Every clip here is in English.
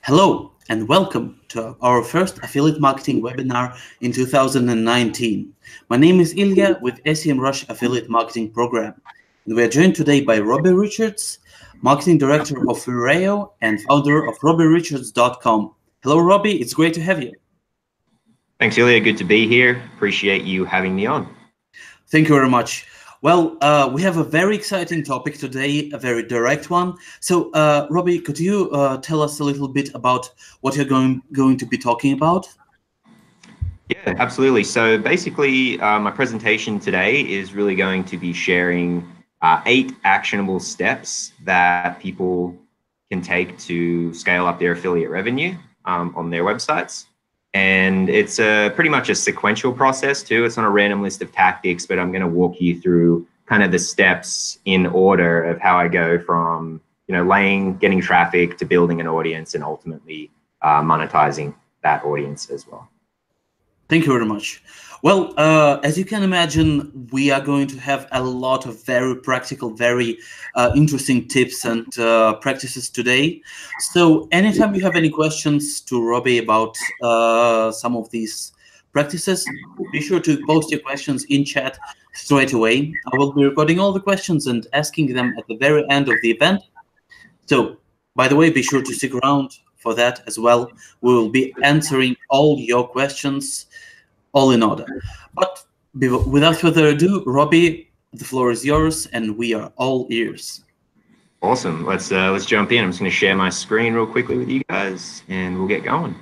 Hello and welcome to our first affiliate marketing webinar in 2019. My name is Ilya with Semrush Affiliate Marketing Program. And we are joined today by Robbie Richards, Marketing Director of Vireo and founder of RobbieRichards.com. Hello, Robbie. It's great to have you. Thanks, Ilya. Good to be here. Appreciate you having me on. Thank you very much. Well, we have a very exciting topic today, a very direct one. So, Robbie, could you tell us a little bit about what you're going to be talking about? Yeah, absolutely. So basically, my presentation today is really going to be sharing 8 actionable steps that people can take to scale up their affiliate revenue on their websites. And it's pretty much a sequential process too. It's not a random list of tactics, but I'm going to walk you through kind of the steps in order of how I go from, getting traffic to building an audience and ultimately monetizing that audience as well. Thank you very much. Well, as you can imagine, we are going to have a lot of very practical, very interesting tips and practices today. So anytime you have any questions to Robbie about some of these practices, be sure to post your questions in chat straight away. I will be recording all the questions and asking them at the very end of the event. So, by the way, be sure to stick around for that as well. We will be answering all your questions all in order. But without further ado, Robbie, the floor is yours and we are all ears. Awesome. Let's jump in. I'm just going to share my screen real quickly with you guys and we'll get going.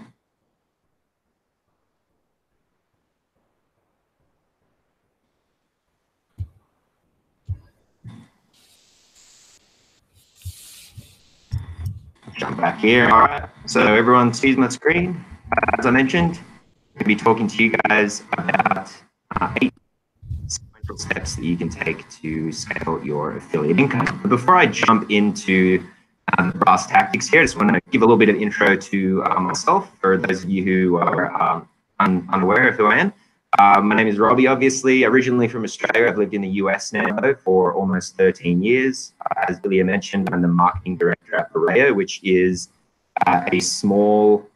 Jump back here. All right. So everyone sees my screen. As I mentioned, I'm going to be talking to you guys about 8 sequential steps that you can take to scale your affiliate income. But before I jump into the brass tactics here, I just want to give a little bit of intro to myself for those of you who are unaware of who I am. My name is Robbie, obviously, originally from Australia. I've lived in the US now for almost 13 years. As Ilya mentioned, I'm the marketing director at Vireo, which is a small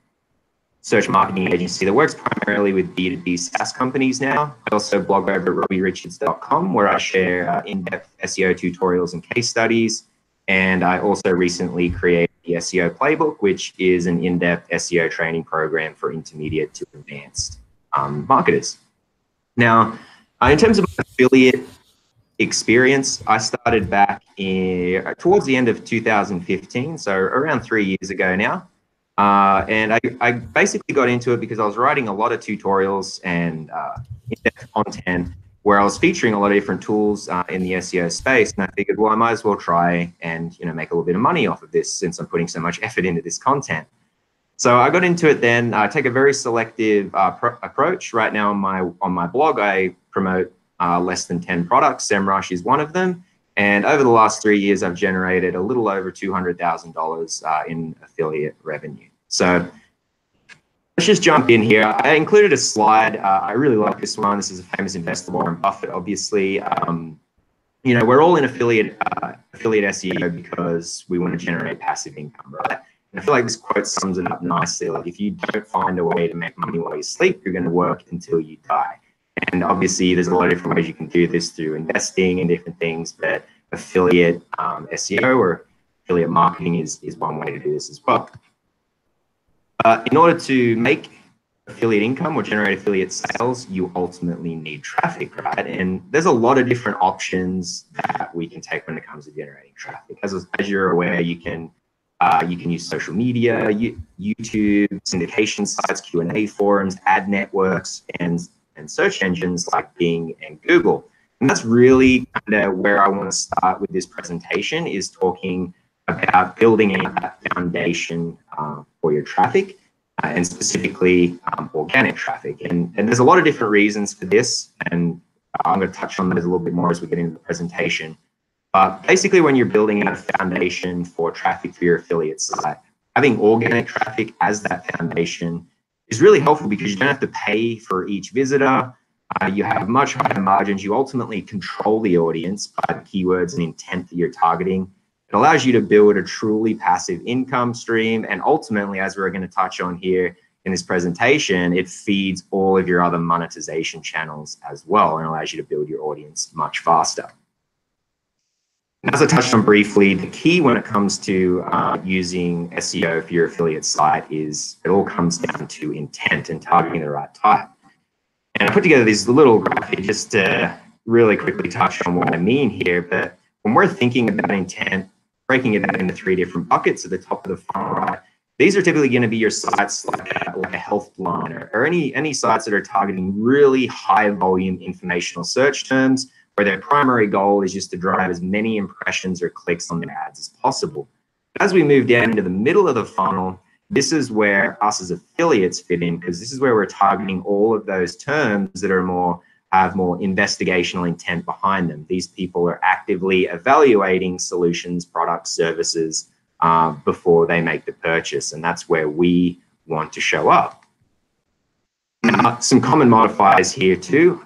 search marketing agency that works primarily with B2B SaaS companies now. I also blog over at RobbieRichards.com, where I share in-depth SEO tutorials and case studies. And I also recently created the SEO Playbook, which is an in-depth SEO training program for intermediate to advanced marketers. Now, in terms of my affiliate experience, I started back towards the end of 2015, so around 3 years ago now. And I basically got into it because I was writing a lot of tutorials and in-depth content where I was featuring a lot of different tools in the SEO space. And I figured, well, I might as well try and make a little bit of money off of this since I'm putting so much effort into this content. So I got into it then. I take a very selective approach. Right now on my blog, I promote less than 10 products. Semrush is one of them. And over the last 3 years, I've generated a little over $200,000 in affiliate revenue. So let's just jump in here. I included a slide. I really like this one. This is a famous investor, Warren Buffett, obviously. We're all in affiliate SEO because we want to generate passive income, right? And I feel like this quote sums it up nicely. Like, if you don't find a way to make money while you sleep, you're going to work until you die. And obviously, there's a lot of different ways you can do this through investing and different things, but affiliate SEO or affiliate marketing is one way to do this as well. In order to make affiliate income or generate affiliate sales, you ultimately need traffic, right? And there's a lot of different options that we can take when it comes to generating traffic. As you're aware, you can use social media, YouTube, syndication sites, Q&A forums, ad networks, and search engines like Bing and Google. And that's really kind of where I want to start with this presentation, is talking about building a foundation for your traffic and specifically organic traffic. And there's a lot of different reasons for this, and I'm going to touch on those a little bit more as we get into the presentation. But basically, when you're building a foundation for traffic for your affiliate site, having organic traffic as that foundation is really helpful because you don't have to pay for each visitor. You have much higher margins. You ultimately control the audience by the keywords and intent that you're targeting. It allows you to build a truly passive income stream. And ultimately, as we're going to touch on here in this presentation, it feeds all of your other monetization channels as well and allows you to build your audience much faster. And as I touched on briefly, the key when it comes to using SEO for your affiliate site is it all comes down to intent and targeting the right type. And I put together this little graphic just to really quickly touch on what I mean here. But when we're thinking about intent, breaking it out into 3 different buckets at the top of the funnel, right? These are typically going to be your sites like a health line or any sites that are targeting really high volume informational search terms where their primary goal is just to drive as many impressions or clicks on their ads as possible. As we move down into the middle of the funnel, this is where us as affiliates fit in, because this is where we're targeting all of those terms that are have more investigational intent behind them. These people are actively evaluating solutions, products, services before they make the purchase, and that's where we want to show up. Some common modifiers here too,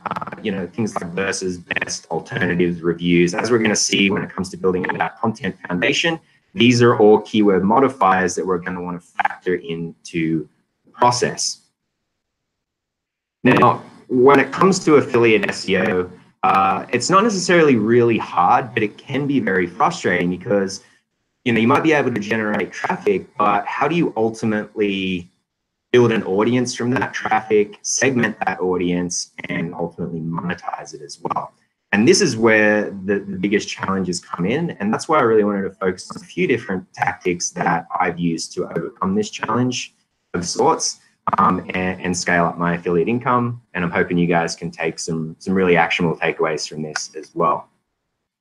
things like versus, best, alternatives, reviews. As we're going to see when it comes to building that content foundation, these are all keyword modifiers that we're going to want to factor into the process. Now, when it comes to affiliate SEO, it's not necessarily really hard, but it can be very frustrating because you might be able to generate traffic, but how do you ultimately build an audience from that traffic, segment that audience, and ultimately monetize it as well? And this is where the biggest challenges come in. And that's why I really wanted to focus on a few different tactics that I've used to overcome this challenge of sorts and scale up my affiliate income. And I'm hoping you guys can take some really actionable takeaways from this as well.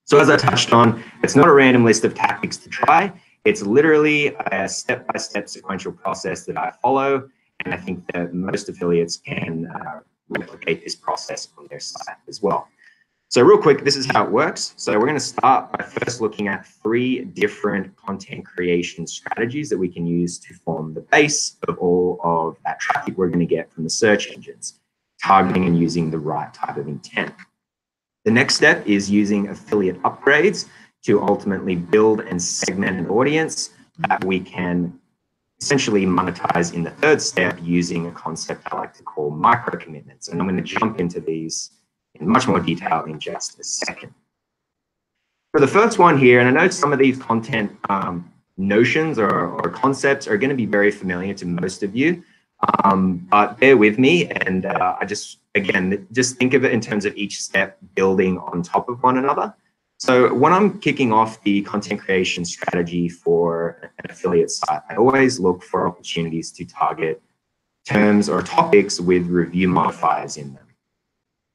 So as I touched on, it's not a random list of tactics to try. It's literally a step-by-step sequential process that I follow. And I think that most affiliates can replicate this process on their site as well. So real quick, this is how it works. So we're going to start by first looking at 3 different content creation strategies that we can use to form the base of all of that traffic we're going to get from the search engines, targeting and using the right type of intent. The next step is using affiliate upgrades to ultimately build and segment an audience that we can essentially monetize in the 3rd step using a concept I like to call micro commitments. And I'm going to jump into these in much more detail in just a second. For the first one here, and I know some of these content notions or concepts are going to be very familiar to most of you, but bear with me. And I just think of it in terms of each step building on top of one another. So when I'm kicking off the content creation strategy for an affiliate site, I always look for opportunities to target terms or topics with review modifiers in them.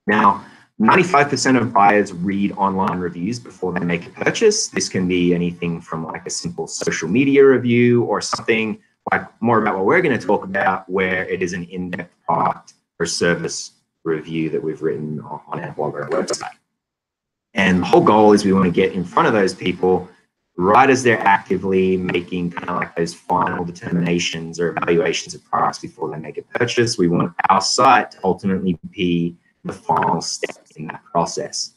Now, 95% of buyers read online reviews before they make a purchase. This can be anything from like a simple social media review or something like more about what we're going to talk about, where it is an in-depth product or service review that we've written on our blog or our website. And the whole goal is we want to get in front of those people right as they're actively making kind of like those final determinations or evaluations of products before they make a purchase. We want our site to ultimately be the final step in that process.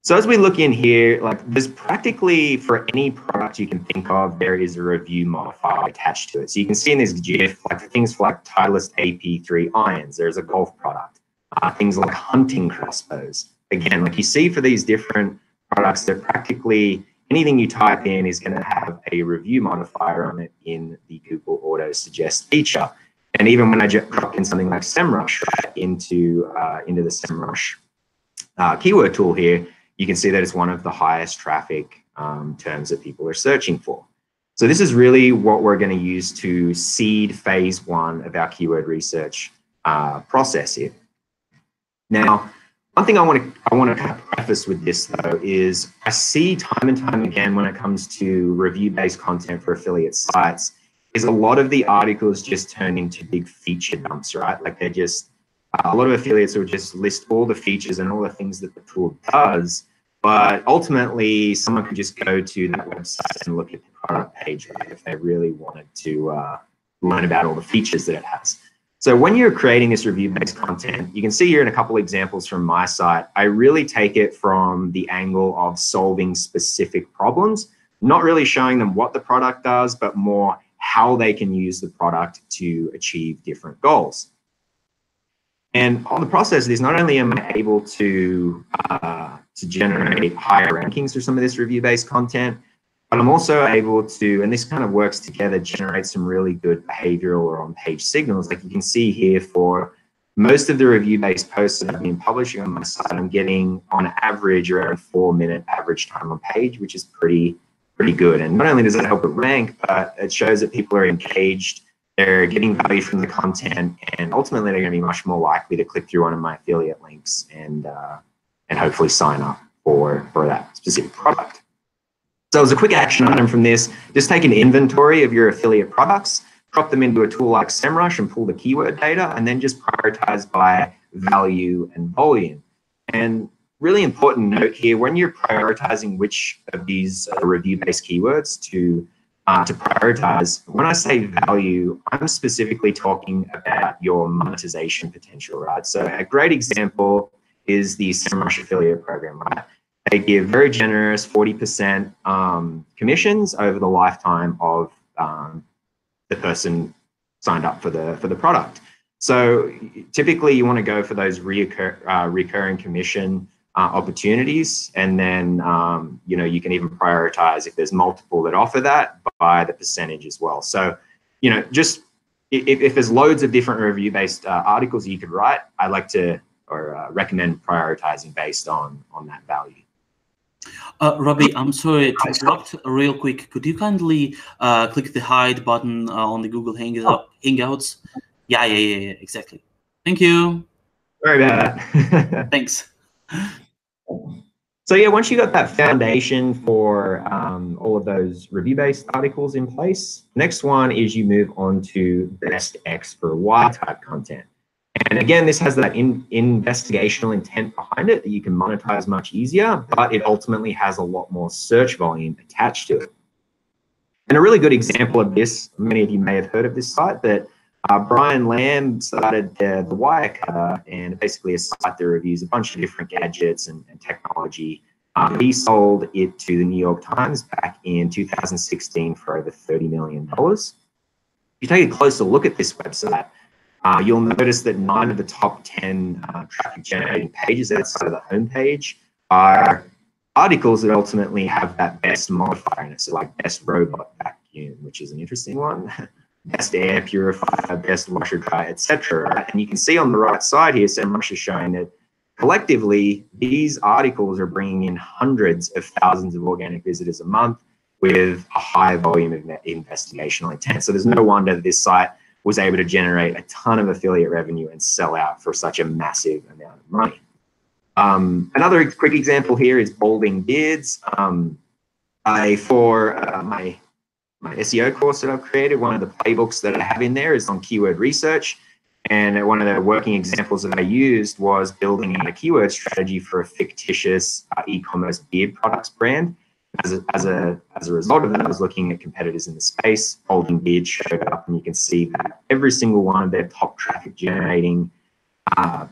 So as we look in here, like there's practically for any product you can think of, there is a review modifier attached to it. So you can see in this GIF, like things like Titleist AP3 irons, there's a golf product, things like hunting crossbows. Again, like you see for these different products, that practically anything you type in is going to have a review modifier on it in the Google Auto Suggest feature. And even when I drop in something like Semrush right, into the Semrush keyword tool here, you can see that it's one of the highest traffic terms that people are searching for. So this is really what we're going to use to seed phase 1 of our keyword research process here. Now, one thing I want to kind of preface with this though is I see time and time again when it comes to review-based content for affiliate sites is a lot of the articles just turn into big feature dumps, right? Like they're just, a lot of affiliates will just list all the features and all the things that the tool does, but ultimately someone could just go to that website and look at the product page, right, if they really wanted to learn about all the features that it has. So when you're creating this review-based content, you can see here in a couple examples from my site, I really take it from the angle of solving specific problems. not really showing them what the product does, but more how they can use the product to achieve different goals. And on the process of this, not only am I able to generate higher rankings for some of this review-based content, but I'm also able to, and this kind of works together, generate some really good behavioral or on-page signals. Like you can see here, for most of the review-based posts that I've been publishing on my site, I'm getting on average around 4-minute average time on page, which is pretty good. And not only does it help it rank, but it shows that people are engaged, they're getting value from the content, and ultimately they're going to be much more likely to click through one of my affiliate links and hopefully sign up for that specific product. So as a quick action item from this, just take an inventory of your affiliate products, drop them into a tool like Semrush and pull the keyword data, and then just prioritize by value and volume. And really important note here, when you're prioritizing which of these review-based keywords to prioritize, when I say value, I'm specifically talking about your monetization potential, right? So a great example is the Semrush affiliate program, right? They give very generous 40% commissions over the lifetime of the person signed up for the product. So typically you want to go for those recurring commission opportunities, and then you can even prioritize if there's multiple that offer that by the percentage as well. So just if there's loads of different review-based articles you could write, I like to recommend prioritizing based on that value. Robbie, I'm sorry to interrupt real quick. Could you kindly click the hide button on the Google Hangouts? Yeah, exactly. Thank you. Sorry about that. Thanks. So yeah, once you got that foundation for all of those review-based articles in place, next one is you move on to best X for Y type content. And again, this has that investigational intent behind it that you can monetize much easier, but it ultimately has a lot more search volume attached to it. And a really good example of this, many of you may have heard of this site, that Brian Lamb started the Wirecutter, and basically a site that reviews a bunch of different gadgets and technology. He sold it to the New York Times back in 2016 for over $30 million. If you take a closer look at this website, you'll notice that 9 of the top 10 traffic generating pages outside of the homepage are articles that ultimately have that best modifier in it. So like best robot vacuum, which is an interesting one, best air purifier, best washer dryer, etc. And you can see on the right side here, Semrush is showing that collectively, these articles are bringing in hundreds of thousands of organic visitors a month with a high volume of investigational intent. So there's no wonder that this site was able to generate a ton of affiliate revenue and sell out for such a massive amount of money. Another quick example here is balding beards. For my SEO course that I've created, one of the playbooks that I have in there is on keyword research. And one of the working examples that I used was building a keyword strategy for a fictitious e-commerce beard products brand. As a result of that, I was looking at competitors in the space. Balding Beard showed up, and you can see that every single one of their top traffic generating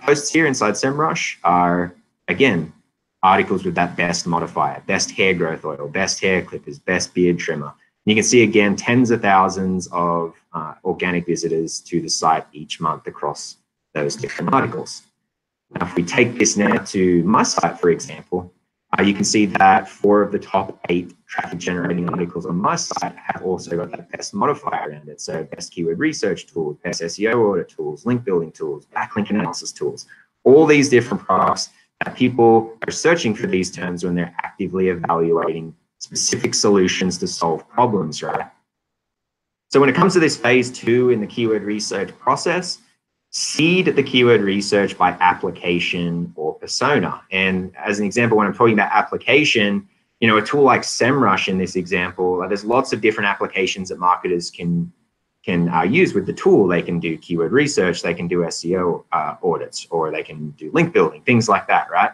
posts here inside Semrush are, again, articles with that best modifier, best hair growth oil, best hair clippers, best beard trimmer. And you can see, again, tens of thousands of organic visitors to the site each month across those different articles. Now, if we take this now to my site, for example, you can see that 4 of the top 8 traffic generating articles on my site have also got that best modifier around it. So best keyword research tools, best SEO audit tools, link building tools, backlink analysis tools, all these different products that people are searching for these terms when they're actively evaluating specific solutions to solve problems, right? So when it comes to this phase 2 in the keyword research process, seed the keyword research by application or persona. And as an example, when I'm talking about application, a tool like Semrush in this example, there's lots of different applications that marketers can use with the tool. They can do keyword research, they can do SEO audits, or they can do link building, things like that, right?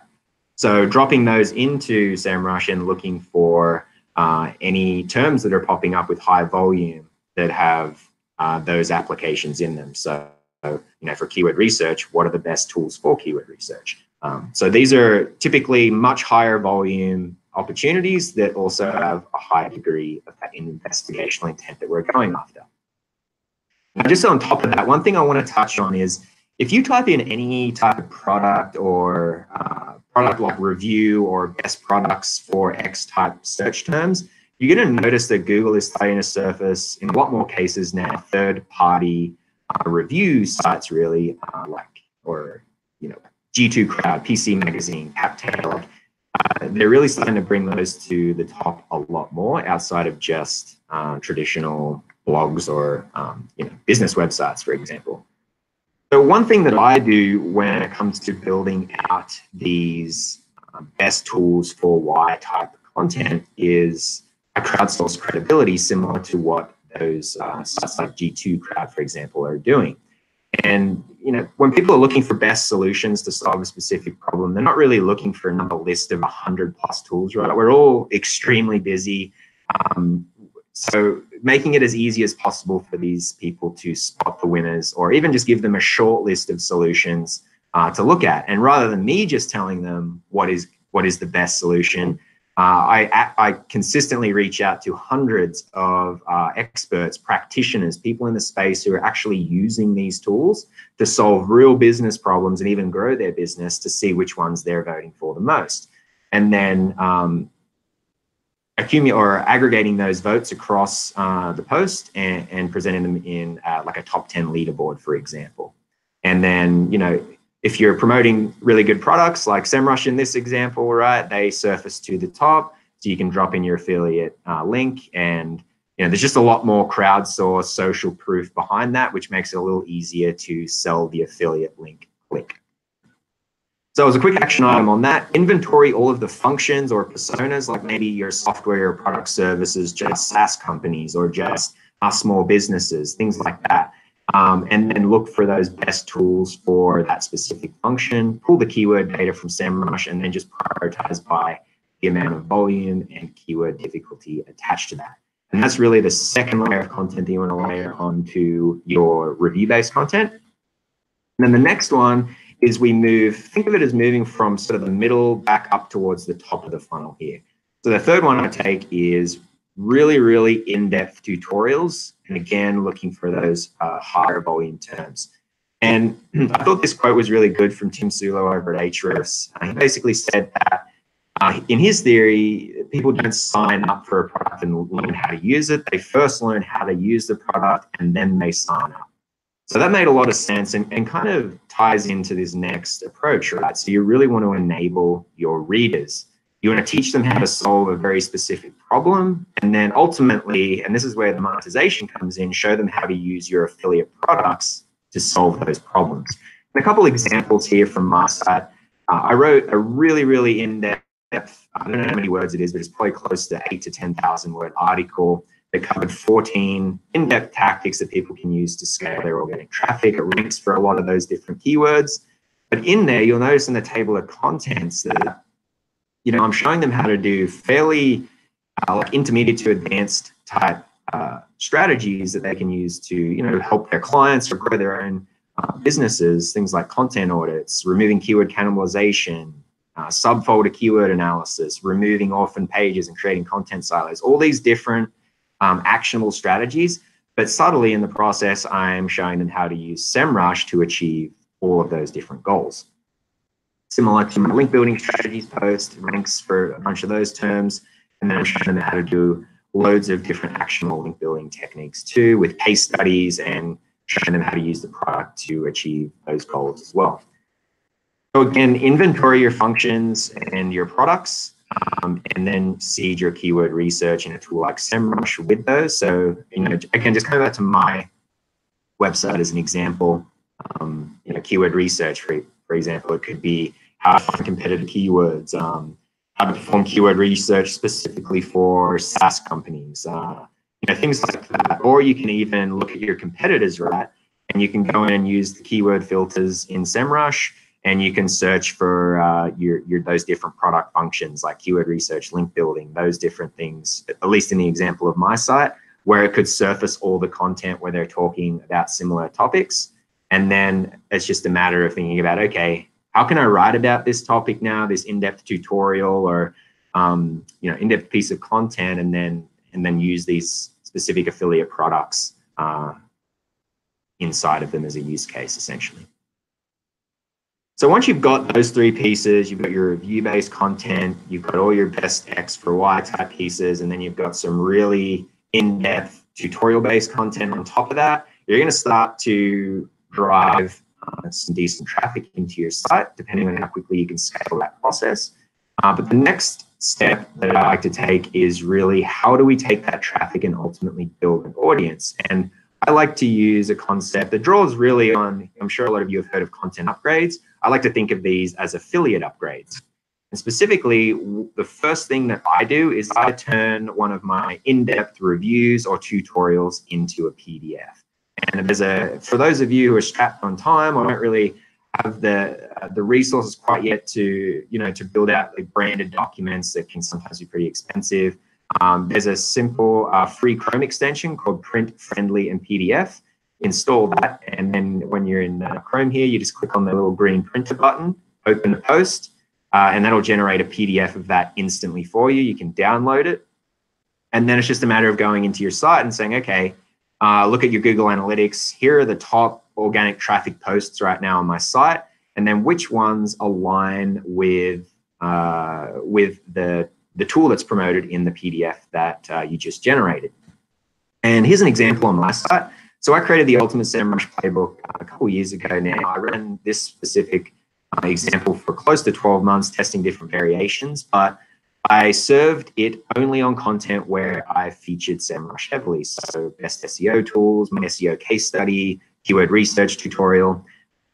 So dropping those into Semrush and looking for any terms that are popping up with high volume that have those applications in them. So for keyword research, what are the best tools for keyword research? So these are typically much higher volume opportunities that also have a high degree of that investigational intent that we're going after. Now, just on top of that, one thing I want to touch on is if you type in any type of product or product like review or best products for X type search terms, you're going to notice that Google is starting to surface in a lot more cases now third-party review sites, really, G2 Crowd, PC Magazine, CapTail. They're really starting to bring those to the top a lot more outside of just traditional blogs or business websites, for example. So one thing that I do when it comes to building out these best tools for Y type content is I crowdsource credibility, similar to what those sites like G2 Crowd, for example, are doing. And when people are looking for best solutions to solve a specific problem, they're not really looking for another list of 100+ tools, right? We're all extremely busy. So making it as easy as possible for these people to spot the winners, or even just give them a short list of solutions to look at. And rather than me just telling them what is the best solution, I consistently reach out to hundreds of experts, practitioners, people in the space who are actually using these tools to solve real business problems and even grow their business, to see which ones they're voting for the most. And then aggregating those votes across the post and presenting them in like a top 10 leaderboard, for example. And then, if you're promoting really good products like Semrush in this example, right, they surface to the top, so you can drop in your affiliate link, and there's just a lot more crowdsourced social proof behind that, which makes it a little easier to sell the affiliate link click. So as a quick action item on that, inventory all of the functions or personas, like maybe your software or product services, just SaaS companies or just small businesses, things like that. And then look for those best tools for that specific function, pull the keyword data from Semrush, and then just prioritize by the amount of volume and keyword difficulty attached to that. And that's really the second layer of content that you want to layer onto your review-based content. And then the next one is think of it as moving from sort of the middle back up towards the top of the funnel here. So the third one I take is really, really in-depth tutorials, and again, looking for those higher volume terms. And I thought this quote was really good from Tim Sulo over at Ahrefs. He basically said that in his theory, people don't sign up for a product and learn how to use it. They first learn how to use the product, and then they sign up. So that made a lot of sense and kind of ties into this next approach, right? So you really want to enable your readers. You want to teach them how to solve a very specific problem, and then ultimately, and this is where the monetization comes in, show them how to use your affiliate products to solve those problems. And a couple examples here from my side. I wrote a really, really in-depth, I don't know how many words it is, but it's probably close to 8,000 to 10,000 word article that covered 14 in-depth tactics that people can use to scale their organic traffic. It ranks for a lot of those different keywords. But in there, you'll notice in the table of contents that I'm showing them how to do fairly like intermediate to advanced type strategies that they can use to help their clients or grow their own businesses. Things like content audits, removing keyword cannibalization, subfolder keyword analysis, removing orphan pages and creating content silos. All these different actionable strategies, but subtly in the process, I'm showing them how to use Semrush to achieve all of those different goals. Similar to my link building strategies post, ranks for a bunch of those terms, and then I'm showing them how to do loads of different actionable link building techniques too, with case studies, and showing them how to use the product to achieve those goals as well. So again, inventory your functions and your products, and then seed your keyword research in a tool like Semrush with those. So, again, just coming back to my website as an example, keyword research, for example, it could be how to find competitive keywords, how to perform keyword research specifically for SaaS companies, things like that. Or you can even look at your competitors, right? And you can go in and use the keyword filters in Semrush, and you can search for those different product functions like keyword research, link building, those different things, at least in the example of my site, where it could surface all the content where they're talking about similar topics. And then it's just a matter of thinking about, okay, how can I write about this topic now, this in-depth tutorial, or in-depth piece of content, and then use these specific affiliate products inside of them as a use case, essentially. So once you've got those three pieces, you've got your review-based content, you've got all your best X for Y type pieces, and then you've got some really in-depth tutorial-based content on top of that, you're going to start to drive some decent traffic into your site, depending on how quickly you can scale that process. But the next step that I like to take is really, how do we take that traffic and ultimately build an audience? And I like to use a concept that draws really on, I'm sure a lot of you have heard of content upgrades. I like to think of these as affiliate upgrades. And specifically, the first thing that I do is I turn one of my in-depth reviews or tutorials into a PDF. And for those of you who are strapped on time or don't really have the resources quite yet to build out the branded documents that can sometimes be pretty expensive, there's a simple free Chrome extension called Print Friendly and PDF. Install that, and then when you're in Chrome here, you just click on the little green printer button, open the post, and that'll generate a PDF of that instantly for you. You can download it, and then it's just a matter of going into your site and saying, okay, look at your Google Analytics. Here are the top organic traffic posts right now on my site, and then which ones align with the tool that's promoted in the PDF that you just generated. And here's an example on my site. So I created the Ultimate Semrush Playbook a couple years ago now. I ran this specific example for close to 12 months, testing different variations, but I served it only on content where I featured Semrush heavily. So best SEO tools, my SEO case study, keyword research tutorial,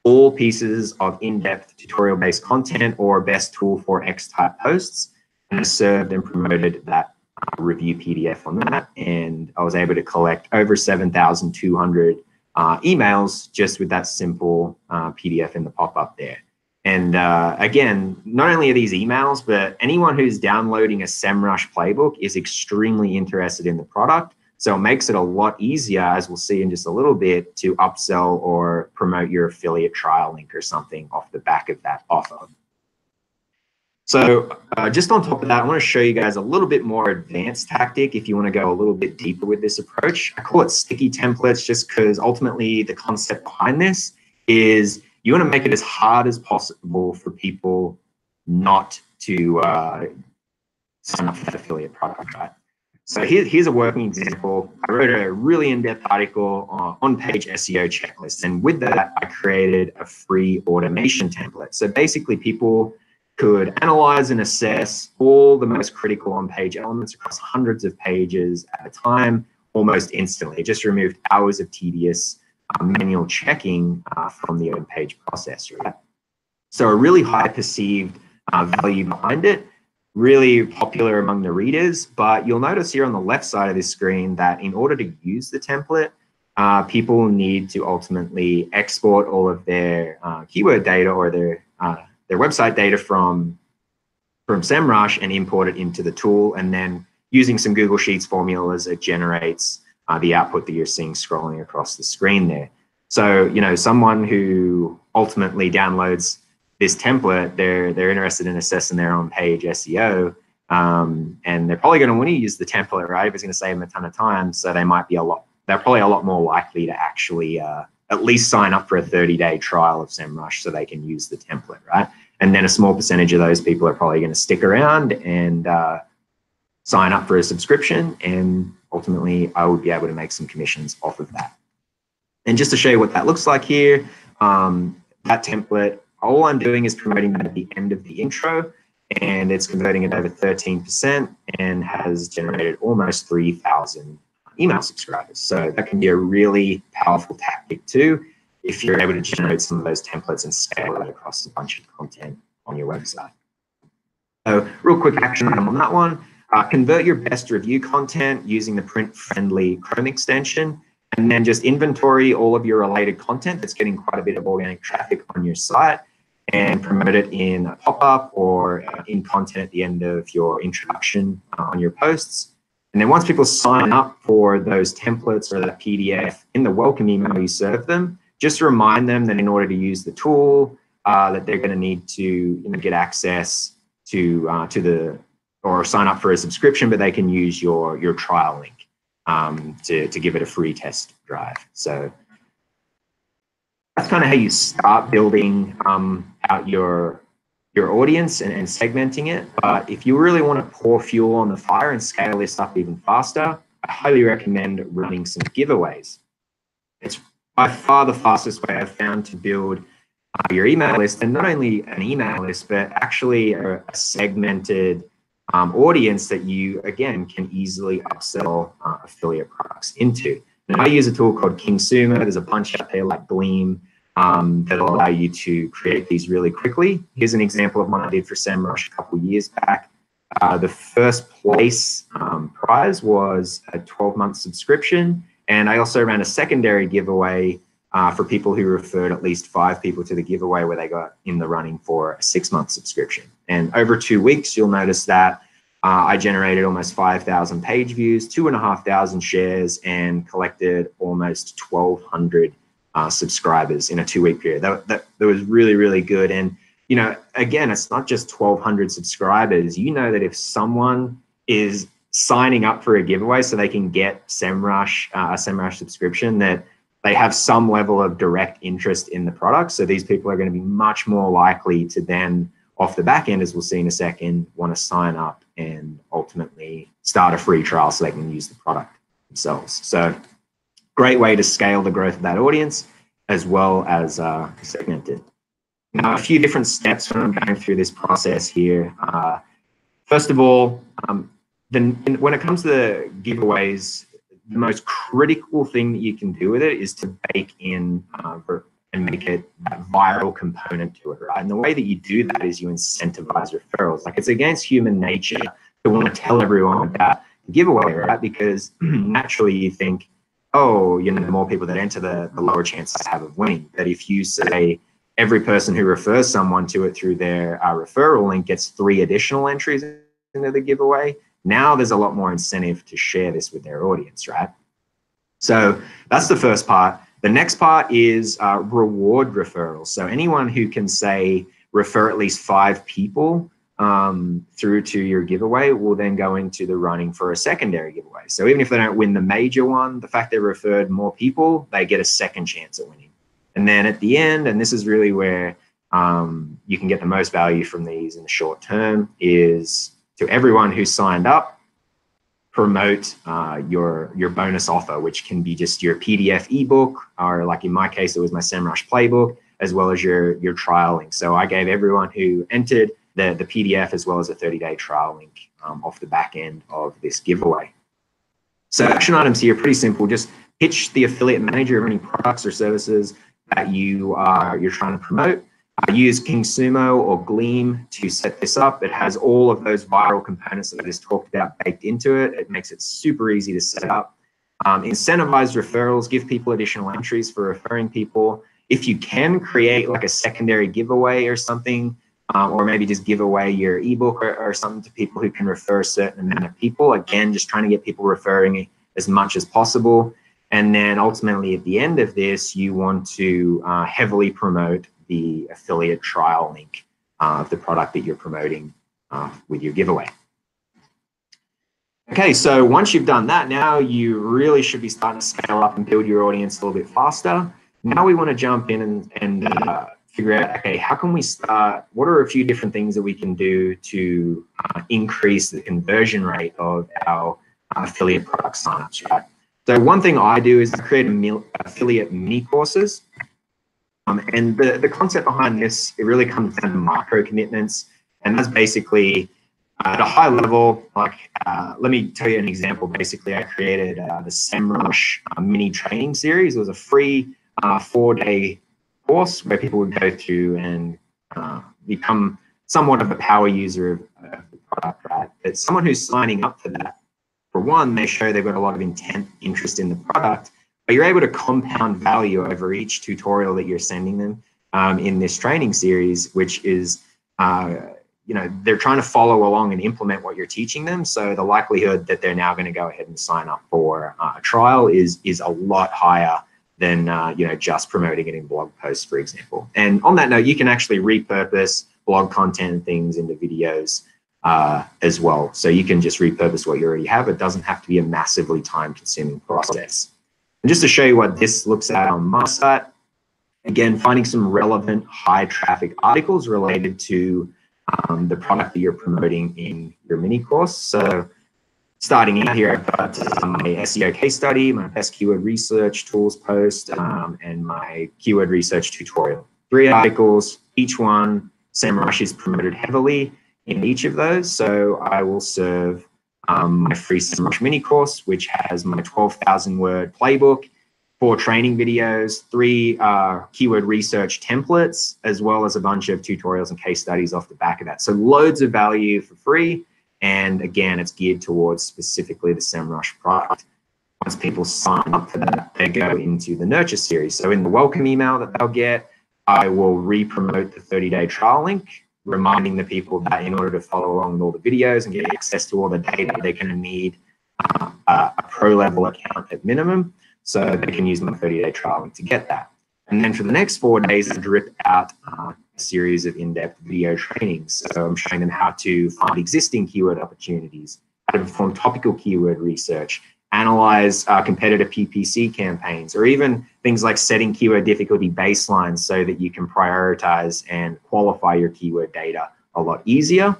all pieces of in-depth tutorial-based content or best tool for X type posts. And I served and promoted that review PDF on that, and I was able to collect over 7,200 emails just with that simple PDF in the pop-up there. And again, not only are these emails, but anyone who's downloading a Semrush playbook is extremely interested in the product. So it makes it a lot easier, as we'll see in just a little bit, to upsell or promote your affiliate trial link or something off the back of that offer. So just on top of that, I want to show you guys a little bit more advanced tactic if you want to go a little bit deeper with this approach. I call it sticky templates just because ultimately the concept behind this is you want to make it as hard as possible for people not to sign up for that affiliate product, right? So here's a working example. I wrote a really in-depth article on-page SEO checklist, and with that, I created a free automation template. So basically, people could analyze and assess all the most critical on-page elements across hundreds of pages at a time, almost instantly. It just removed hours of tedious manual checking from the on-page process, right? So a really high perceived value behind it, really popular among the readers, but you'll notice here on the left side of this screen that in order to use the template, people need to ultimately export all of their keyword data or their website data from Semrush and import it into the tool, and then using some Google Sheets formulas, it generates the output that you're seeing scrolling across the screen there. So, someone who ultimately downloads this template, they're interested in assessing their own page SEO, and they're probably going to want to use the template, right? If it's going to save them a ton of time, so they're probably a lot more likely to actually at least sign up for a 30-day trial of Semrush so they can use the template, right? And then a small percentage of those people are probably going to stick around and sign up for a subscription, and ultimately I would be able to make some commissions off of that. And just to show you what that looks like here, that template, all I'm doing is promoting that at the end of the intro, and it's converting at over 13% and has generated almost 3,000 email subscribers. So that can be a really powerful tactic too, if you're able to generate some of those templates and scale that across a bunch of content on your website. So real quick action item on that one, convert your best review content using the print-friendly Chrome extension, and then just inventory all of your related content that's getting quite a bit of organic traffic on your site and promote it in a pop-up or in content at the end of your introduction on your posts. And then once people sign up for those templates or that PDF in the welcome email you serve them, just remind them that in order to use the tool, that they're going to need to get access to the or sign up for a subscription, but they can use your trial link to give it a free test drive. So that's kind of how you start building out your audience and segmenting it. But if you really want to pour fuel on the fire and scale this up even faster, I highly recommend running some giveaways. It's by far the fastest way I've found to build your email list, and not only an email list, but actually a segmented audience that you, again, can easily upsell affiliate products into. And I use a tool called Kingsumo. There's a bunch out there like Gleam that'll allow you to create these really quickly. Here's an example of one I did for Semrush a couple of years back. The first place prize was a 12-month subscription, and I also ran a secondary giveaway for people who referred at least 5 people to the giveaway, where they got in the running for a 6-month subscription. And over 2 weeks, you'll notice that I generated almost 5,000 page views, 2,500 shares, and collected almost 1,200 subscribers in a 2-week period. That was really, really good. And, you know, again, it's not just 1,200 subscribers. You know that if someone is signing up for a giveaway so they can get Semrush, a Semrush subscription, that they have some level of direct interest in the product. So these people are going to be much more likely to then, off the back end, as we'll see in a second, want to sign up and ultimately start a free trial so they can use the product themselves. So great way to scale the growth of that audience as well as segment it. Now, a few different steps when I'm going through this process here. First of all, when it comes to the giveaways, the most critical thing that you can do with it is to bake in and make it that viral component to it, right? And the way that you do that is you incentivize referrals. Like, it's against human nature to want to tell everyone about the giveaway, right? Because naturally you think, oh, you know, the more people that enter, the lower chance I have of winning. But if you say every person who refers someone to it through their referral link gets 3 additional entries into the giveaway, now there's a lot more incentive to share this with their audience, right? So that's the first part. The next part is reward referrals. So anyone who can, say, refer at least 5 people through to your giveaway will then go into the running for a secondary giveaway. So even if they don't win the major one, the fact they referred more people, they get a second chance at winning. And then at the end, and this is really where you can get the most value from these in the short term, is to everyone who signed up, promote your bonus offer, which can be just your PDF ebook, or like in my case, it was my Semrush playbook, as well as your trial link. So I gave everyone who entered the PDF as well as a 30-day trial link off the back end of this giveaway. So action items here are pretty simple. Just pitch the affiliate manager of any products or services that you're trying to promote. Use Kingsumo or Gleam to set this up. It has all of those viral components that I just talked about baked into it. It makes it super easy to set up. Incentivize referrals, give people additional entries for referring people. If you can, create like a secondary giveaway or something, or maybe just give away your ebook or something to people who can refer a certain amount of people. Again, just trying to get people referring as much as possible. And then ultimately at the end of this, you want to heavily promote the affiliate trial link of the product that you're promoting with your giveaway. Okay, so once you've done that, now you really should be starting to scale up and build your audience a little bit faster. Now we want to jump in and figure out, okay, how can we start? What are a few different things that we can do to increase the conversion rate of our affiliate product signups, right? So one thing I do is I create affiliate mini courses. And the concept behind this, it really comes down to micro commitments. And that's basically at a high level, like, let me tell you an example. Basically, I created the Semrush mini training series. It was a free 4-day course where people would go through and become somewhat of a power user of the product, right? But someone who's signing up for that, for one, they show they've got a lot of interest in the product, but you're able to compound value over each tutorial that you're sending them in this training series, which is, you know, they're trying to follow along and implement what you're teaching them. So the likelihood that they're now going to go ahead and sign up for a trial is a lot higher than, you know, just promoting it in blog posts, for example. And on that note, you can actually repurpose blog content and things into videos as well. So you can just repurpose what you already have. It doesn't have to be a massively time-consuming process. And just to show you what this looks at on my site, again, finding some relevant high-traffic articles related to the product that you're promoting in your mini course. So starting out here, I've got my SEO case study, my best keyword research tools post, and my keyword research tutorial. 3 articles, each one, Semrush is promoted heavily in each of those. So I will serve my free Semrush mini course, which has my 12,000 word playbook, 4 training videos, 3 keyword research templates, as well as a bunch of tutorials and case studies off the back of that. So loads of value for free. And again, it's geared towards specifically the Semrush product. Once people sign up for that, they go into the nurture series. So in the welcome email that they'll get, I will re-promote the 30-day trial link, reminding the people that in order to follow along with all the videos and get access to all the data, they're going to need a pro-level account at minimum, so they can use my 30-day trial link to get that. And then for the next 4 days, I drip out a series of in-depth video trainings. So I'm showing them how to find existing keyword opportunities, how to perform topical keyword research, analyze competitor PPC campaigns, or even things like setting keyword difficulty baselines so that you can prioritize and qualify your keyword data a lot easier.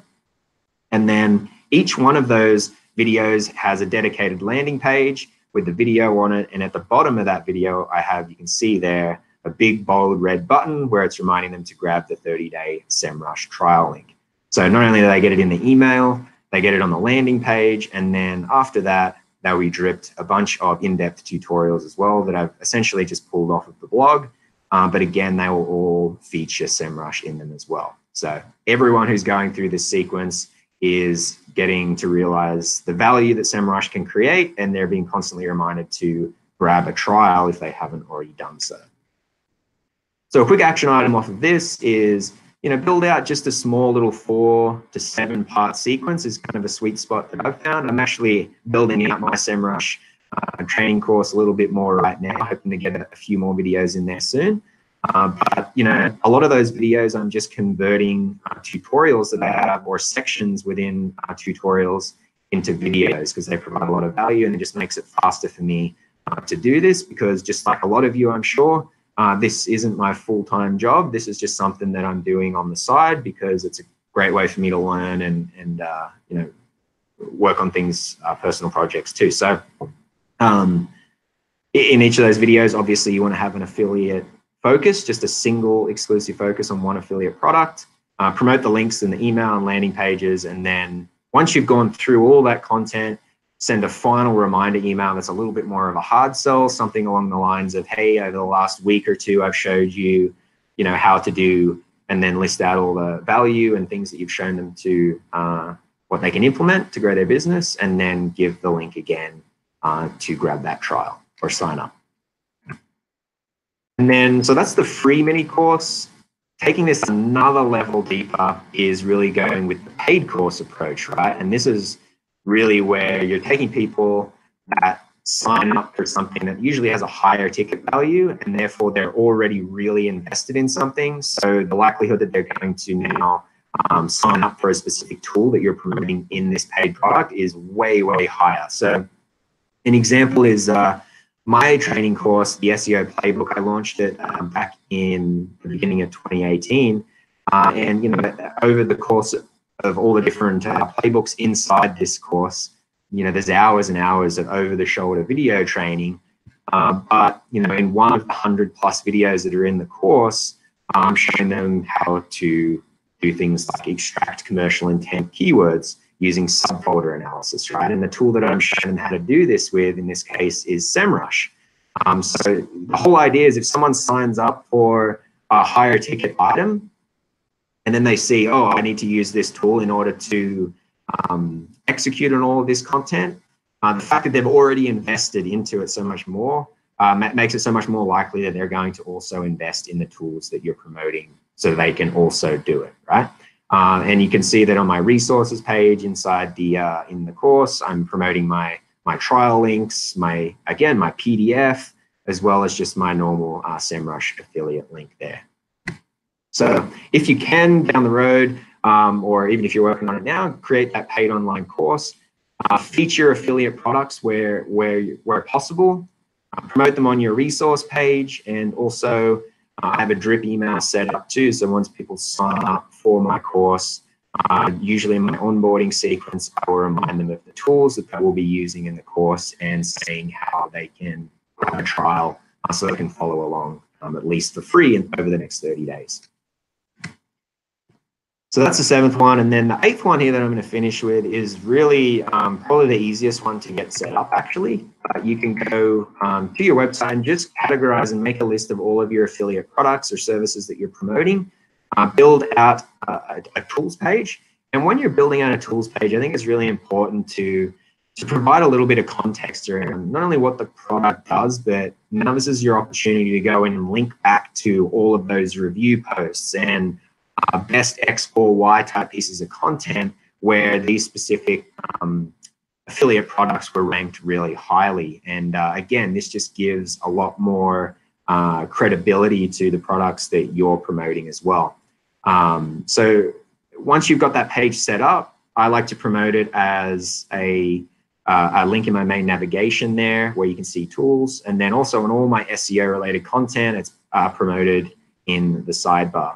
And then each one of those videos has a dedicated landing page with the video on it. And at the bottom of that video, you can see there, a big bold red button where it's reminding them to grab the 30-day Semrush trial link. So not only do they get it in the email, they get it on the landing page. And then after that, they'll be dripped a bunch of in-depth tutorials as well that I've essentially just pulled off of the blog. But again, they will all feature Semrush in them as well. So everyone who's going through this sequence is getting to realize the value that Semrush can create, and they're being constantly reminded to grab a trial if they haven't already done so. So a quick action item off of this is, build out just a small little 4 to 7 part sequence is kind of a sweet spot that I've found. I'm actually building out my Semrush training course a little bit more right now, hoping to get a few more videos in there soon. But a lot of those videos, I'm just converting tutorials that I have or sections within tutorials into videos because they provide a lot of value, and it just makes it faster for me to do this because just like a lot of you, I'm sure, this isn't my full-time job. This is just something that I'm doing on the side because it's a great way for me to learn and work on things, personal projects too. So in each of those videos, obviously you want to have an affiliate focus, just a single exclusive focus on one affiliate product, promote the links in the email and landing pages. And then once you've gone through all that content, send a final reminder email that's a little bit more of a hard sell, something along the lines of, hey, over the last week or 2, I've showed you, how to do, and then list out all the value and things that you've shown them to, what they can implement to grow their business, and then give the link again to grab that trial or sign up. And then, so that's the free mini course. Taking this another level deeper is really going with the paid course approach, right? And this is really where you're taking people that sign up for something that usually has a higher ticket value, and therefore they're already really invested in something. So the likelihood that they're going to now sign up for a specific tool that you're promoting in this paid product is way, way higher. So an example is my training course, the SEO Playbook. I launched it back in the beginning of 2018. And, over the course of all the different playbooks inside this course, there's hours and hours of over-the-shoulder video training. But, in one of the 100+ videos that are in the course, I'm showing them how to do things like extract commercial intent keywords using subfolder analysis, right? And the tool that I'm showing them how to do this with, in this case, is Semrush. So the whole idea is if someone signs up for a higher ticket item, and then they see, oh, I need to use this tool in order to execute on all of this content, the fact that they've already invested into it so much more makes it so much more likely that they're going to also invest in the tools that you're promoting so they can also do it, right? And you can see that on my resources page inside the in the course, I'm promoting my trial links, my PDF, as well as just my normal Semrush affiliate link there. So if you can, down the road, or even if you're working on it now, create that paid online course. Feature affiliate products where possible. Promote them on your resource page, and also I have a drip email set up too. So once people sign up for my course, usually in my onboarding sequence, I will remind them of the tools that they will be using in the course and saying how they can have a trial so they can follow along at least for free over the next 30 days. So that's the 7th one. And then the 8th one here that I'm going to finish with is really probably the easiest one to get set up, actually. You can go to your website and just categorize and make a list of all of your affiliate products or services that you're promoting. Build out a tools page. And when you're building out a tools page, I think it's really important to provide a little bit of context around not only what the product does, but now this is your opportunity to go in and link back to all of those review posts and best X or Y type pieces of content where these specific affiliate products were ranked really highly. And again, this just gives a lot more credibility to the products that you're promoting as well. So once you've got that page set up, I like to promote it as a link in my main navigation there where you can see tools. And then also on all my SEO related content, it's promoted in the sidebar.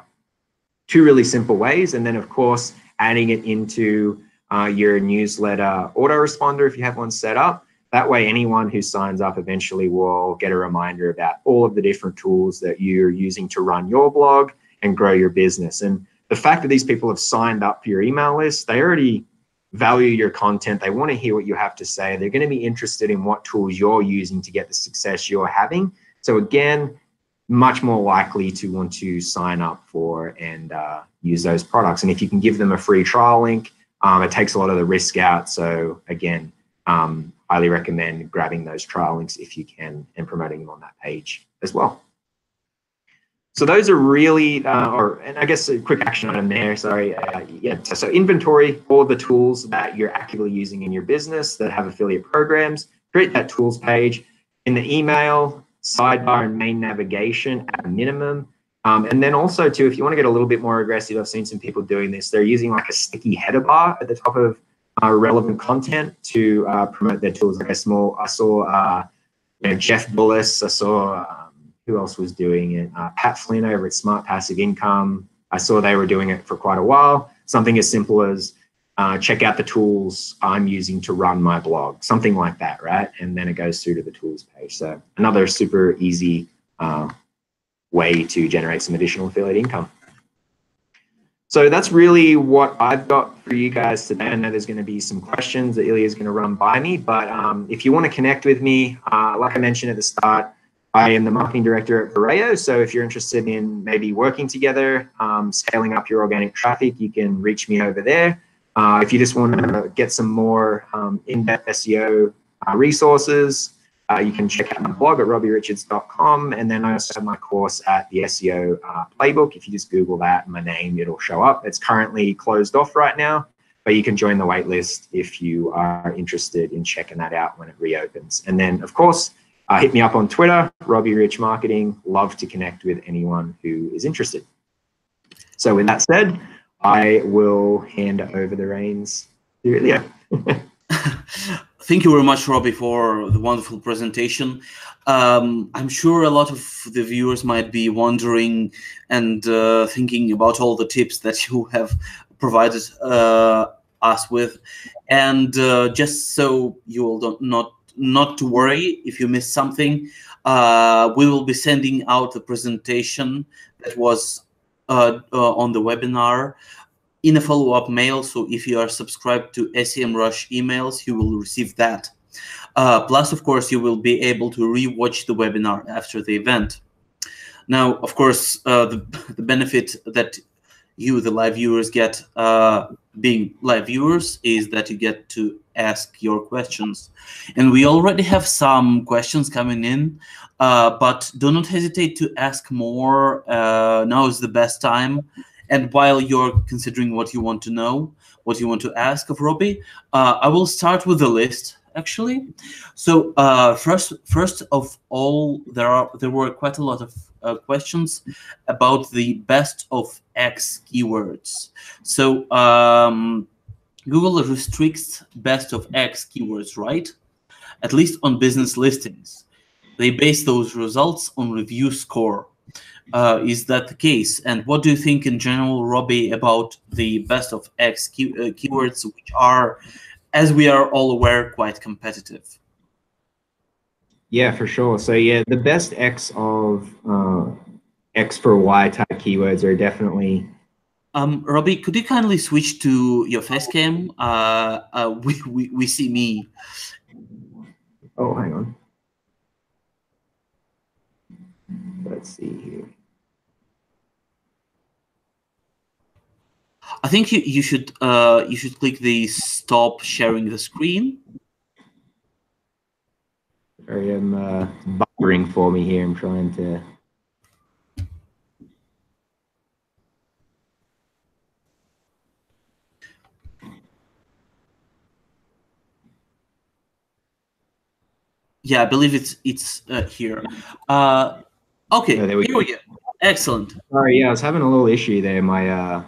2 really simple ways. And then of course, adding it into your newsletter autoresponder if you have one set up. That way, anyone who signs up eventually will get a reminder about all of the different tools that you're using to run your blog and grow your business. And the fact that these people have signed up for your email list, they already value your content. They want to hear what you have to say. They're going to be interested in what tools you're using to get the success you're having. So again, much more likely to want to sign up for and use those products. And if you can give them a free trial link, it takes a lot of the risk out. So again, highly recommend grabbing those trial links if you can and promoting them on that page as well. So those are really, and I guess a quick action item there, sorry. So inventory all of the tools that you're actively using in your business that have affiliate programs, create that tools page. In the email, sidebar and main navigation at a minimum. And then also too, if you want to get a little bit more aggressive, I've seen some people doing this. They're using like a sticky header bar at the top of relevant content to promote their tools. Like I saw Jeff Bullis. I saw who else was doing it? Pat Flynn over at Smart Passive Income. I saw they were doing it for quite a while. Something as simple as check out the tools I'm using to run my blog, something like that, right? And then it goes through to the tools page. So another super easy way to generate some additional affiliate income. So that's really what I've got for you guys today. I know there's going to be some questions that Ilya is going to run by me, but if you want to connect with me, like I mentioned at the start, I am the marketing director at Vireo. So if you're interested in maybe working together, scaling up your organic traffic, you can reach me over there. If you just want to get some more in-depth SEO resources, you can check out my blog at robbierichards.com. And then I also have my course at the SEO Playbook. If you just Google that, my name, it'll show up. It's currently closed off right now, but you can join the waitlist if you are interested in checking that out when it reopens. And then, of course, hit me up on Twitter, Robbie Rich Marketing. Love to connect with anyone who is interested. So with that said, I will hand over the reins to Ilya. Thank you very much, Robbie, for the wonderful presentation. I'm sure a lot of the viewers might be wondering and thinking about all the tips that you have provided us with. And just so you will not to worry if you missed something, we will be sending out the presentation that was on the webinar in a follow-up mail. So if you are subscribed to Semrush emails, you will receive that. Plus, of course, you will be able to rewatch the webinar after the event. Now, of course, the benefit that you, the live viewers, get being live viewers is that you get to ask your questions. And we already have some questions coming in, but do not hesitate to ask more. Now is the best time. And while you're considering what you want to know, what you want to ask of Robbie, I will start with the list actually. So first of all, there were quite a lot of questions about the best of X keywords. So Google restricts best of X keywords, right? At least on business listings. They base those results on review score. Is that the case? And what do you think in general, Robbie, about the best of X keywords, which are, as we are all aware, quite competitive? Yeah, for sure. So yeah, the best X of X for Y type keywords are definitely. Robbie, could you kindly switch to your face cam? We see me. Oh, hang on. Let's see here. I think you should click the stop sharing the screen. Sorry, buffering for me here. I'm trying to. Yeah, I believe it's here. Okay, Oh, there we here go. we go. Excellent. Sorry, yeah, I was having a little issue there. My